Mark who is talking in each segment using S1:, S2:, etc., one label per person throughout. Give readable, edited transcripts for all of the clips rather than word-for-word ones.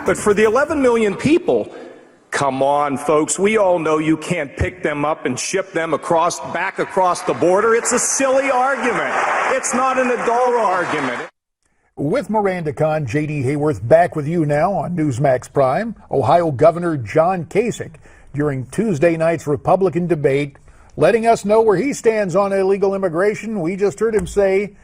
S1: But for the 11 million people, come on, folks, we all know you can't pick them up and ship them back across the border. It's a silly argument. It's not an adult argument.
S2: With Miranda Kahn, J.D. Hayworth back with you now on Newsmax Prime. Ohio Governor John Kasich, during Tuesday night's Republican debate, letting us know where he stands on illegal immigration. We just heard him say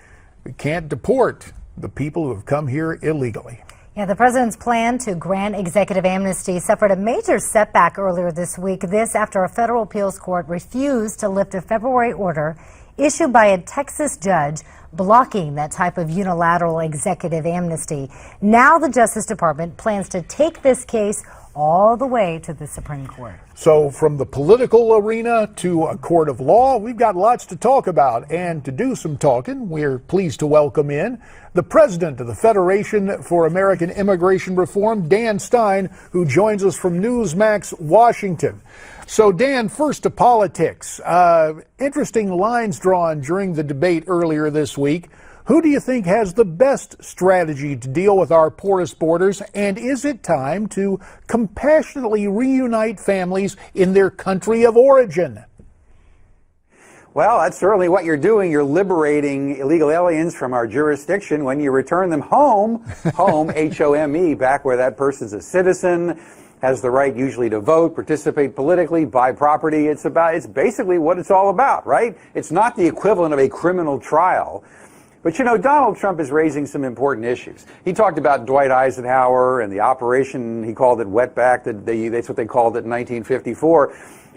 S2: we can't deport the people who have come here illegally.
S3: Yeah, the president's plan to grant executive amnesty suffered a major setback earlier this week. This after a federal appeals court refused to lift a February order issued by a Texas judge blocking that type of unilateral executive amnesty. Now the Justice Department plans to take this case all the way to the Supreme Court.
S2: So from the political arena to a court of law, we've got lots to talk about. And to do some talking, we're pleased to welcome in the president of the Federation for American Immigration Reform, Dan Stein, who joins us from Newsmax, Washington. So, Dan, first to politics. Interesting lines drawn during the debate earlier this week. Who do you think has the best strategy to deal with our porous borders? And is it time to compassionately reunite families in their country of origin?
S4: Well, that's certainly what you're doing. You're liberating illegal aliens from our jurisdiction when you return them home, H-O-M-E, back where that person's a citizen, has the right usually to vote, participate politically, buy property. It's basically what it's all about, right? It's not the equivalent of a criminal trial. But, you know, Donald Trump is raising some important issues. He talked about Dwight Eisenhower and the operation, he called it wetback, that's what they called it in 1954.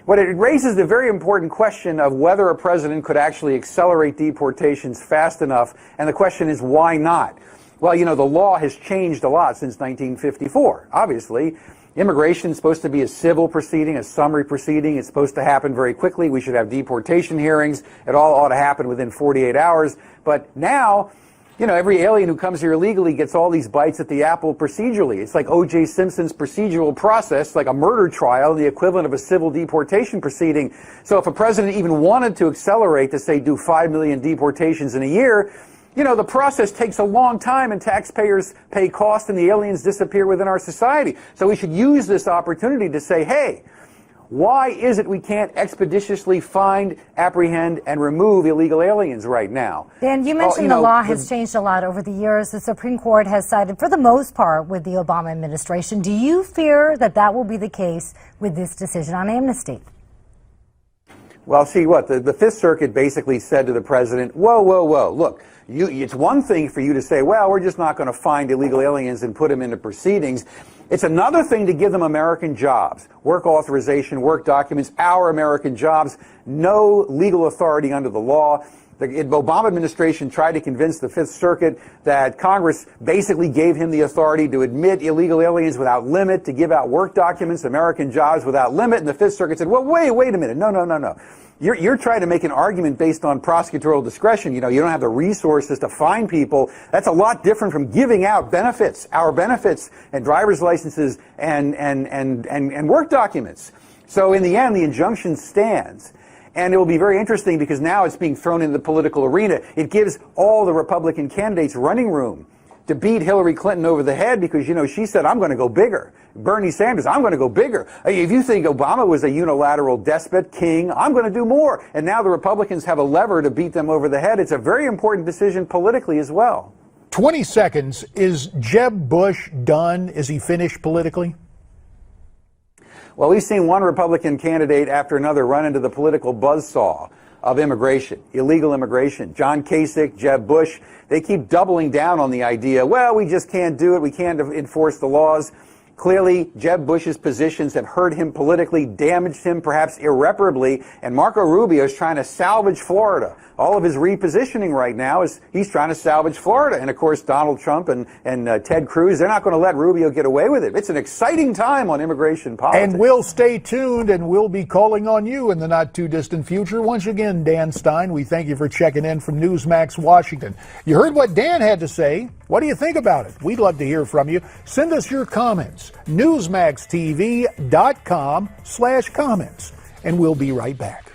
S4: But it raises the very important question of whether a president could actually accelerate deportations fast enough, and the question is, why not? Well, you know, the law has changed a lot since 1954, obviously. Immigration is supposed to be a civil proceeding, a summary proceeding. It's supposed to happen very quickly. We should have deportation hearings. It all ought to happen within 48 hours. But now, you know, every alien who comes here illegally gets all these bites at the apple procedurally. It's like O.J. Simpson's procedural process, like a murder trial, the equivalent of a civil deportation proceeding. So if a president even wanted to accelerate to, say, do 5 million deportations in a year, you know, the process takes a long time and taxpayers pay cost and the aliens disappear within our society. So we should use this opportunity to say, hey, why is it we can't expeditiously find, apprehend, and remove illegal aliens right now?
S3: Dan, you mentioned the law has changed a lot over the years. The Supreme Court has sided, for the most part, with the Obama administration. Do you fear that that will be the case with this decision on amnesty?
S4: Well, see what? The Fifth Circuit basically said to the president, whoa, whoa, whoa, look, it's one thing for you to say, well, we're just not going to find illegal aliens and put them into proceedings. It's another thing to give them American jobs, work authorization, work documents, our American jobs, no legal authority under the law. The Obama administration tried to convince the Fifth Circuit that Congress basically gave him the authority to admit illegal aliens without limit, to give out work documents, American jobs without limit. And the Fifth Circuit said, well, wait a minute. No. You're trying to make an argument based on prosecutorial discretion. You know, you don't have the resources to find people. That's a lot different from giving out benefits, our benefits and driver's licenses and work documents. So in the end, the injunction stands. And it will be very interesting because now it's being thrown into the political arena. It gives all the Republican candidates running room to beat Hillary Clinton over the head because, you know, she said, I'm going to go bigger. Bernie Sanders, I'm going to go bigger. If you think Obama was a unilateral despot, king, I'm going to do more. And now the Republicans have a lever to beat them over the head. It's a very important decision politically as well.
S2: 20 seconds. Is Jeb Bush done? Is he finished politically?
S4: Well, we've seen one Republican candidate after another run into the political buzzsaw of immigration, illegal immigration. John Kasich, Jeb Bush, they keep doubling down on the idea, well, we just can't do it, we can't enforce the laws. Clearly, Jeb Bush's positions have hurt him politically, damaged him perhaps irreparably, and Marco Rubio is trying to salvage Florida. All of his repositioning right now is he's trying to salvage Florida. And of course, Donald Trump and Ted Cruz, they're not going to let Rubio get away with it. It's an exciting time on immigration politics.
S2: And we'll stay tuned, and we'll be calling on you in the not-too-distant future. Once again, Dan Stein, we thank you for checking in from Newsmax, Washington. You heard what Dan had to say. What do you think about it? We'd love to hear from you. Send us your comments. NewsmaxTV.com/comments. And we'll be right back.